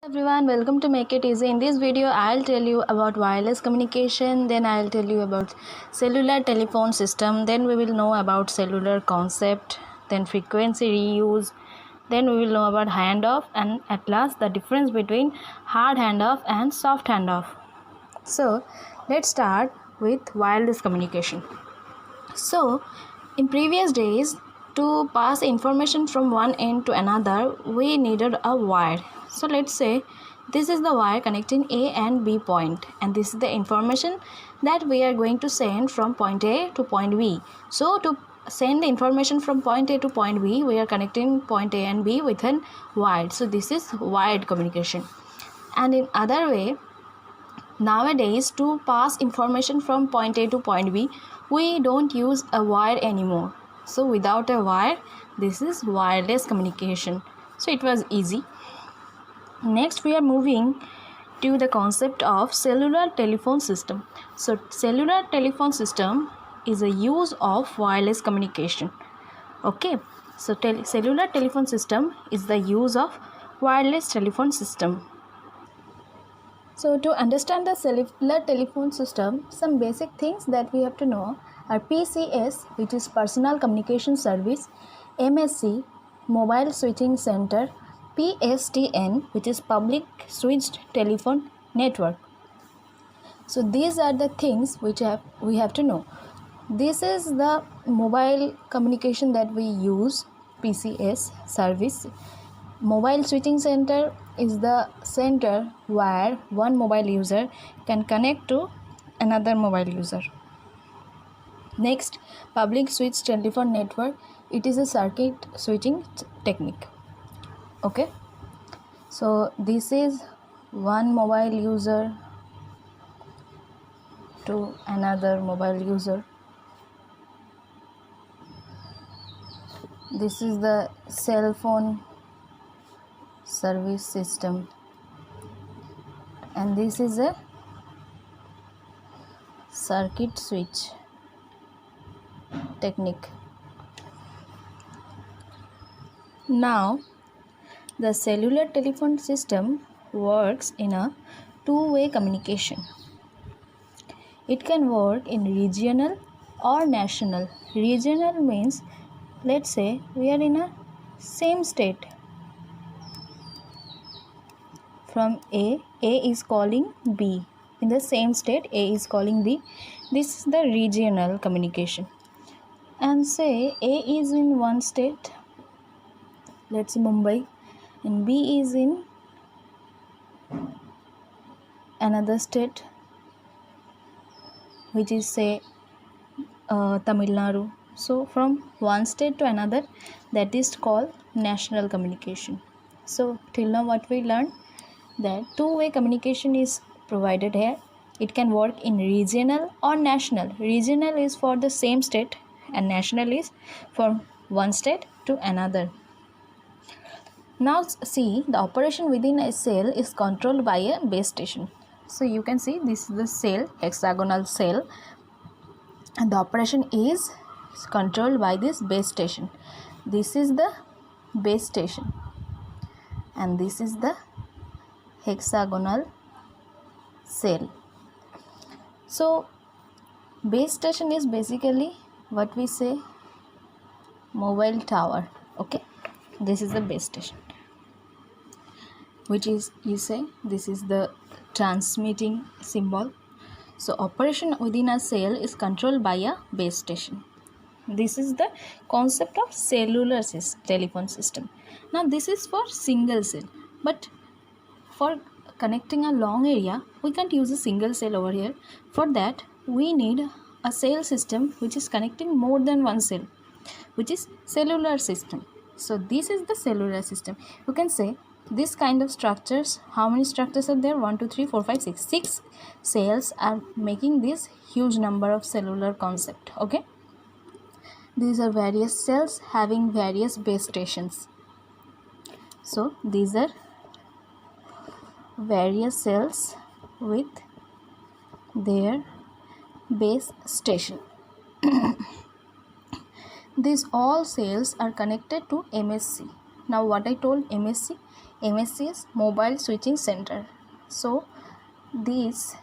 Everyone, welcome to Make It Easy. In this video I'll tell you about wireless communication, then I'll tell you about cellular telephone system, then we will know about cellular concept, then frequency reuse, then we will know about handoff, and at last the difference between hard handoff and soft handoff. So let's start with wireless communication. So in previous days, to pass information from one end to another, we needed a wire. So let's say this is the wire connecting A and B point, and this is the information that we are going to send from point A to point B. So to send the information from point A to point B, we are connecting point A and B with a wire. So this is wired communication. And in other way, nowadays to pass information from point A to point B, we don't use a wire anymore. So without a wire, this is wireless communication. So it was easy. Next we are moving to the concept of cellular telephone system. So cellular telephone system is a use of wireless communication. Okay, so cellular telephone system is the use of wireless telephone system. So to understand the cellular telephone system, some basic things that we have to know are PCS, which is Personal Communication Service, MSC, Mobile Switching Center, PSTN, which is Public Switched Telephone Network. So these are the things which we have to know. This is the mobile communication that we use, PCS service. Mobile switching center is the center where one mobile user can connect to another mobile user. Next, public switch telephone network. It is a circuit switching technique. Okay, so this is one mobile user to another mobile user. This is the cell phone service system, and this is a circuit switch technique. Now the cellular telephone system works in a two-way communication. It can work in regional or national. Regional means, let's say we are in a same state. From A is calling B. In the same state, A is calling B. This is the regional communication. And say A is in one state, let's say Mumbai, and B is in another state, which is say Tamil Nadu. So from one state to another, that is called national communication. So till now what we learned, that two-way communication is provided here. It can work in regional or national. Regional is for the same state and national is from one state to another. Now see, the operation within a cell is controlled by a base station. So you can see this is the cell, hexagonal cell, and the operation is controlled by this base station. This is the base station and this is the hexagonal cell. So base station is basically what we say mobile tower. Okay, this is the base station, which is, you say, this is the transmitting symbol. So operation within a cell is controlled by a base station. This is the concept of cellular telephone system. Now this is for single cell, but for connecting a long area, we can't use a single cell over here. For that, we need a cell system which is connecting more than one cell, which is cellular system. So this is the cellular system. You can say this kind of structures, how many structures are there? 1 2 3 4 5 6 6 cells are making this huge number of cellular concept. Okay, these are various cells having various base stations. So these are various cells with their base station. These all cells are connected to MSC. Now what I told, MSC MSC's Mobile Switching Center. So these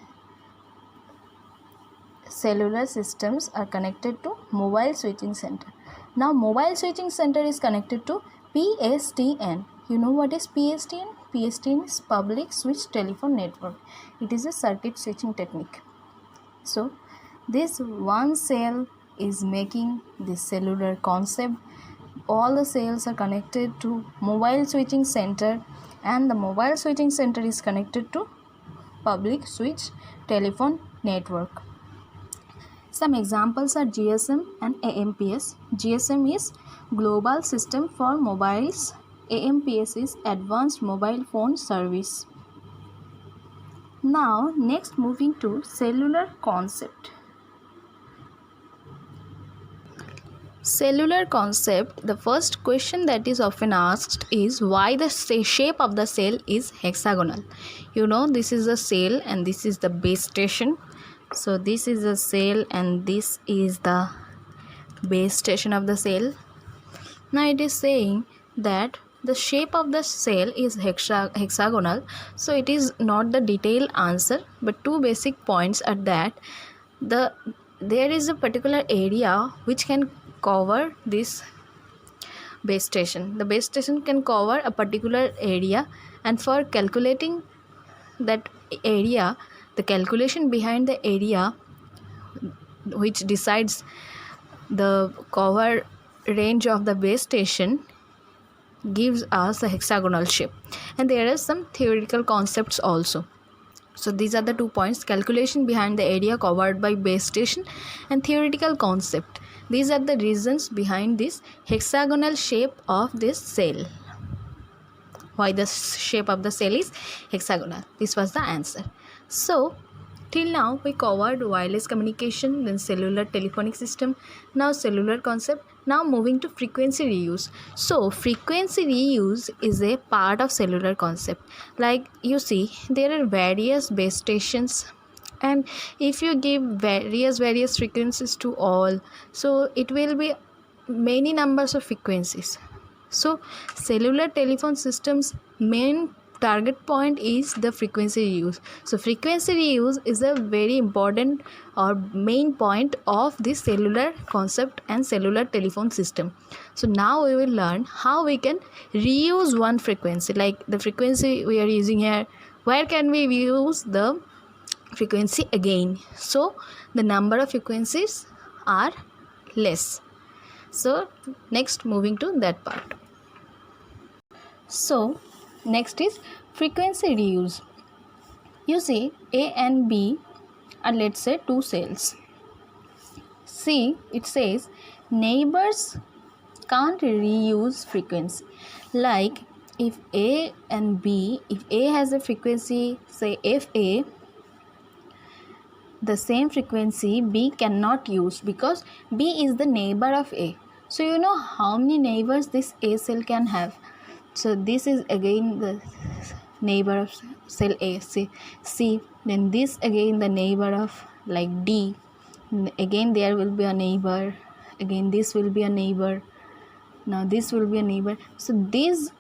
cellular systems are connected to mobile switching center. Now mobile switching center is connected to PSTN. You know what is PSTN? PSTN is Public Switch Telephone Network. It is a circuit switching technique. So this one cell is making this cellular concept. All the cells are connected to mobile switching center, and the mobile switching center is connected to public switch telephone network. Some examples are GSM and AMPS. GSM is Global System for Mobiles. AMPS is Advanced Mobile Phone Service. Now next moving to cellular concept. Cellular concept, the first question that is often asked is why the shape of the cell is hexagonal. You know, this is a cell and this is the base station. So this is a cell and this is the base station of the cell. Now it is saying that the shape of the cell is hexagonal. So it is not the detailed answer, but two basic points are that there is a particular area which can cover this base station. The base station can cover a particular area, and for calculating that area, the calculation behind the area which decides the cover range of the base station gives us a hexagonal shape. And there are some theoretical concepts also. So these are the 2 points: calculation behind the area covered by base station and theoretical concept. These are the reasons behind this hexagonal shape of this cell. Why the shape of the cell is hexagonal. This was the answer. So till now we covered wireless communication, then cellular telephonic system, now cellular concept. Now moving to frequency reuse. So frequency reuse is a part of cellular concept. Like you see, there are various base stations, and if you give various frequencies to all, so it will be many numbers of frequencies. So cellular telephone systems main target point is the frequency reuse. So frequency reuse is a very important or main point of this cellular concept and cellular telephone system. So now we will learn how we can reuse one frequency, like the frequency we are using here. Where can we use the frequency again, so the number of frequencies are less? So next moving to that part. So next is frequency reuse. You see, A and B are, let's say, 2 cells. See, it says neighbors can't reuse frequency. Like if A and B, if A has a frequency, say FA, the same frequency B cannot use because B is the neighbor of A. So you know how many neighbors this A cell can have. So this is again the neighbor of cell A, C, then this again the neighbor of like D, again there will be a neighbor, again this will be a neighbor, now this will be a neighbor. So these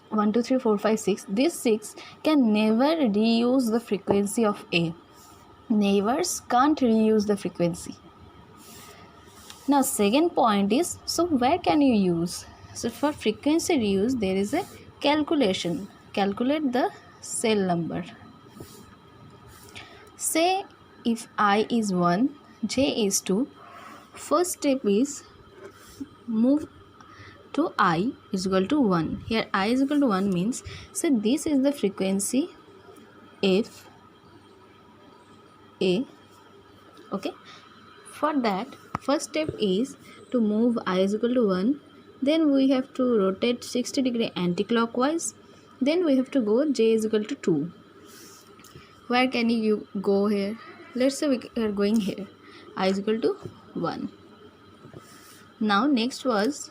1 2 3 4 5 6, this 6 can never reuse the frequency of A. Neighbors can't reuse the frequency. Now second point is, so where can you use? So for frequency reuse there is a calculation. Calculate the cell number. Say if I is 1, J is 2, first step is move to I is equal to 1. Here I is equal to 1 means, so this is the frequency F A. Okay, for that first step is to move I is equal to 1. Then we have to rotate 60 degree anti-clockwise. Then we have to go J is equal to 2. Where can you go here? Let's say we are going here. I is equal to 1. Now next was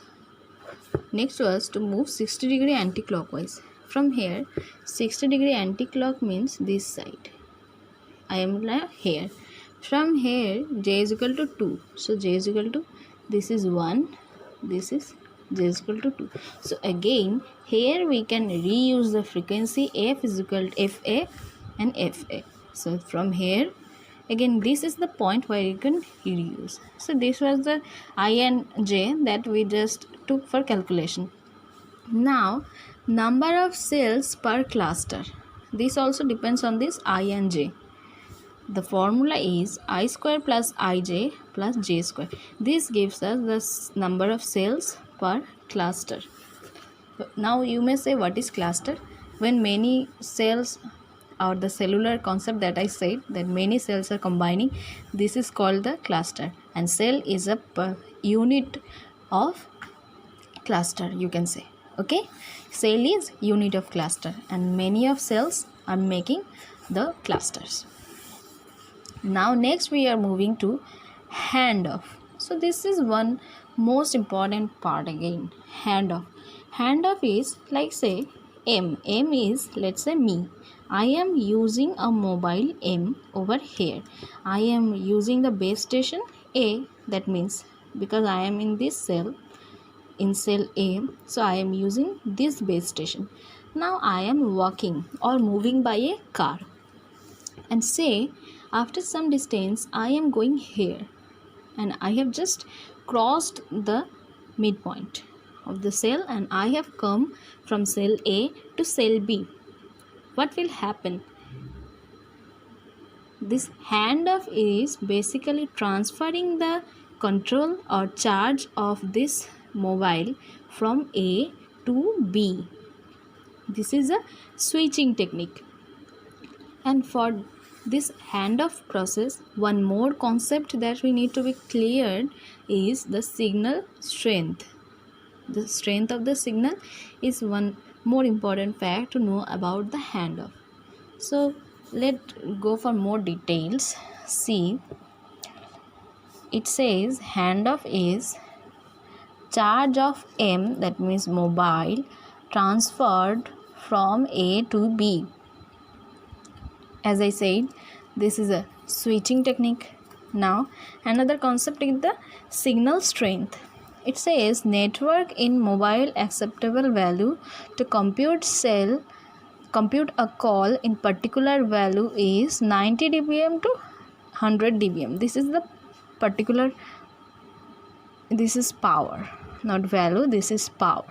to move 60 degree anti-clockwise. From here 60 degree anti-clock means this side. I am here. From here J is equal to 2. So J is equal to, this is 1, this is j is equal to 2. So again here we can reuse the frequency f is equal to fa and fa. So from here again this is the point where you can reuse. So this was the I and j that we just took for calculation. Now number of cells per cluster, this also depends on this I and j. The formula is I square plus ij plus j square. This gives us the number of cells per cluster. Now you may say, what is cluster? When many cells, or the cellular concept that I said, that many cells are combining, this is called the cluster, and cell is a unit of cluster, you can say. Okay, cell is unit of cluster and many of cells are making the clusters. Now next we are moving to handoff. So this is one most important part again, handoff. Handoff is like say M is, let's say me. I am using a mobile M over here. I am using the base station A, that means because I am in this cell, in cell A, so I am using this base station. Now I am walking or moving by a car, and say after some distance I am going here and I have just crossed the midpoint of the cell and I have come from cell A to cell B. What will happen? This handoff is basically transferring the control or charge of this mobile from A to B. This is a switching technique. And for this handoff process, one more concept that we need to be cleared is the signal strength. The strength of the signal is one more important fact to know about the handoff. So let's go for more details. See, it says handoff is charge of M, that means mobile, transferred from A to B. As I said, this is a switching technique. Now another concept is the signal strength. It says network in mobile acceptable value to compute a call in particular value is 90 dBm to 100 dBm. This is the particular, this is power, not value, this is power.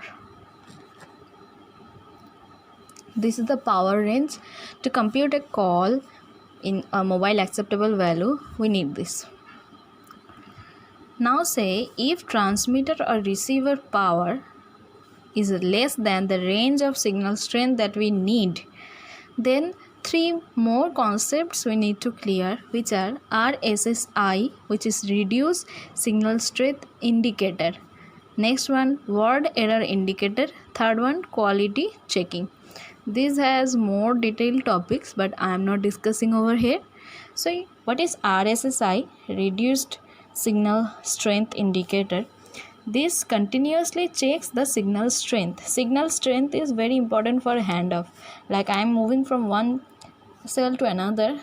This is the power range. To compute a call in a mobile acceptable value, we need this. Now say if transmitter or receiver power is less than the range of signal strength that we need, then three more concepts we need to clear, which are RSSI, which is reduced signal strength indicator. Next one, word error indicator. Third one, quality checking. This has more detailed topics, but I am not discussing over here. So what is RSSI? Reduced signal strength indicator. This continuously checks the signal strength. Signal strength is very important for handoff. Like I am moving from one cell to another,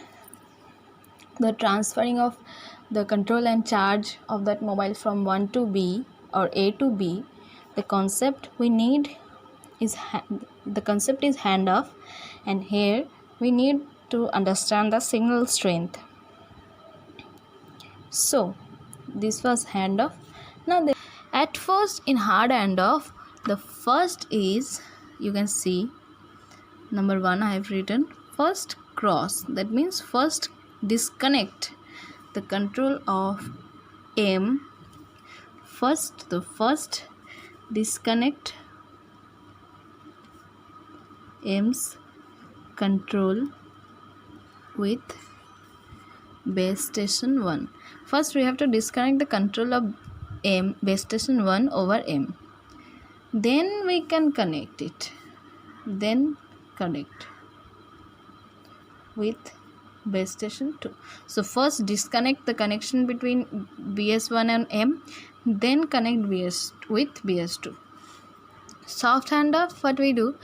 the transferring of the control and charge of that mobile from 1 to B or A to B, the concept we need is the concept is handoff, and here we need to understand the signal strength. So this was handoff. Now at first in hard handoff, the first is, you can see number 1 I have written first cross, that means first disconnect the control of M. First disconnect M's control with base station 1. First we have to disconnect the control of M, base station 1 over M. Then we can connect it. Then connect with base station 2. So first disconnect the connection between BS1 and M, then connect BS with BS2. Soft handoff, what we do?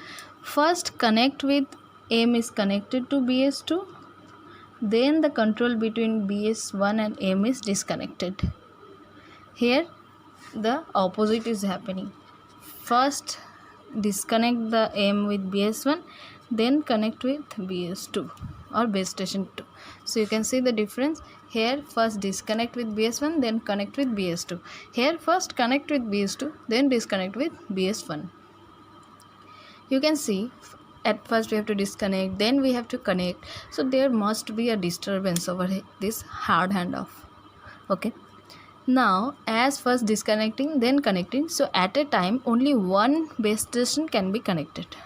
First connect with M is connected to BS2, then the control between BS1 and M is disconnected. Here the opposite is happening. first disconnect the M with BS1, then connect with BS2 or base station 2. So you can see the difference. Here first disconnect with BS1, then connect with BS2. Here first connect with BS2, then disconnect with BS1. You can see at first we have to disconnect, then we have to connect. So there must be a disturbance over this hard handoff. Okay. Now as first disconnecting, then connecting, so at a time only one base station can be connected.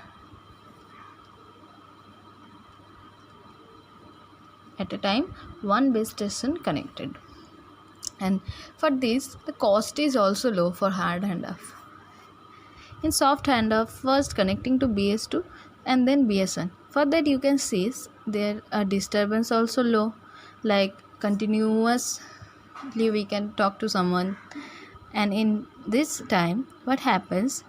At a time one base station connected, and for this the cost is also low for hard handoff. In soft handoff, first connecting to BS2 and then BS1. For that you can see there are disturbance also low, like continuously we can talk to someone, and in this time what happens,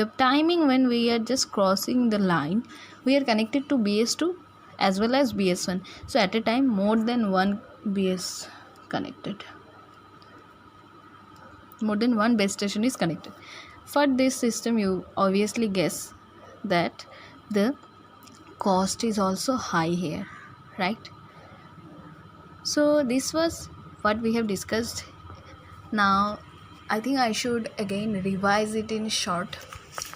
the timing when we are just crossing the line, we are connected to BS2 as well as BS1. So at a time more than one BS connected, more than one base station is connected. For this system you obviously guess that the cost is also high here, right? So this was what we have discussed. Now I think I should again revise it in short.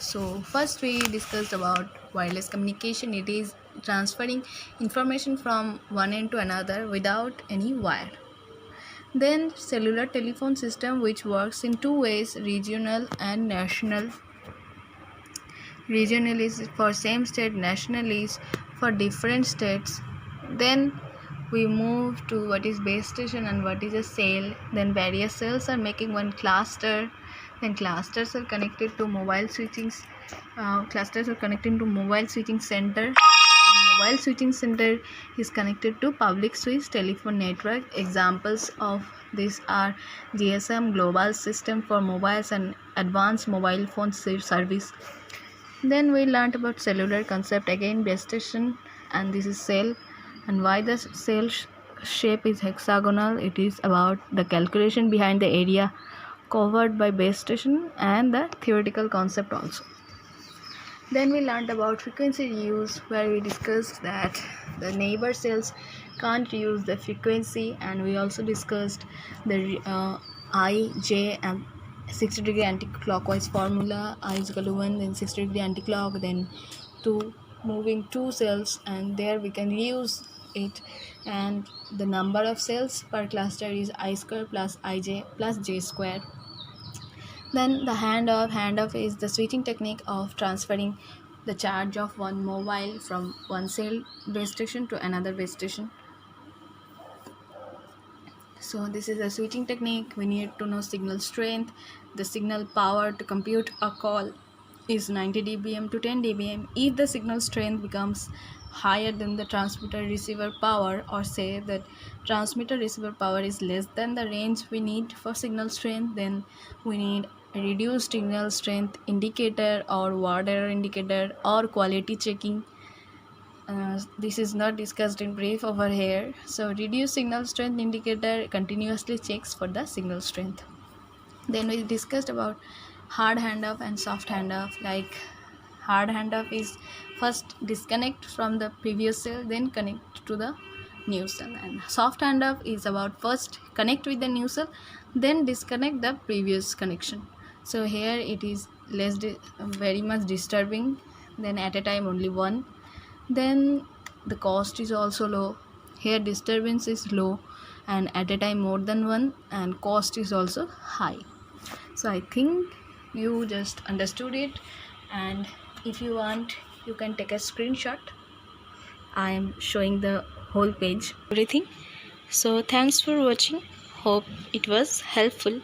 So first we discussed about wireless communication. It is transferring information from one end to another without any wire. Then cellular telephone system, which works in two ways, regional and national. Regional is for same state, national is for different states. Then we move to what is base station and what is a cell. Then various cells are making one cluster. Then clusters are connected to mobile switching. Clusters are connecting to mobile switching center. Mobile switching center is connected to public switch telephone network. Examples of these are GSM, global system for mobiles, and advanced mobile phone service. Then we learned about cellular concept, again base station, and this is cell, and why the cell shape is hexagonal. It is about the calculation behind the area covered by base station and the theoretical concept also. Then we learned about frequency reuse, where we discussed that the neighbor cells can't use the frequency, and we also discussed the I, J and 60 degree anti-clockwise formula. I is equal to 1, then 60 degree anti-clock, then 2, moving 2 cells, and there we can reuse it, and the number of cells per cluster is I square plus IJ plus J square. Then the handoff is the switching technique of transferring the charge of one mobile from one cell base station to another base station. So this is a switching technique. We need to know signal strength. The signal power to compute a call is 90 dBm to 10 dBm. If the signal strength becomes higher than the transmitter receiver power, or say that transmitter receiver power is less than the range we need for signal strength, then we need a reduced signal strength indicator or word error indicator or quality checking. This is not discussed in brief over here. So reduced signal strength indicator continuously checks for the signal strength. Then we discussed about hard handoff and soft handoff. Like hard handoff is first disconnect from the previous cell, then connect to the new cell, and soft handoff is about first connect with the new cell, then disconnect the previous connection. So here it is very much disturbing, then at a time only one. Then the cost is also low. Here disturbance is low, and at a time more than one, and cost is also high. So I think you just understood it, and if you want you can take a screenshot. I am showing the whole page, everything. So thanks for watching. Hope it was helpful.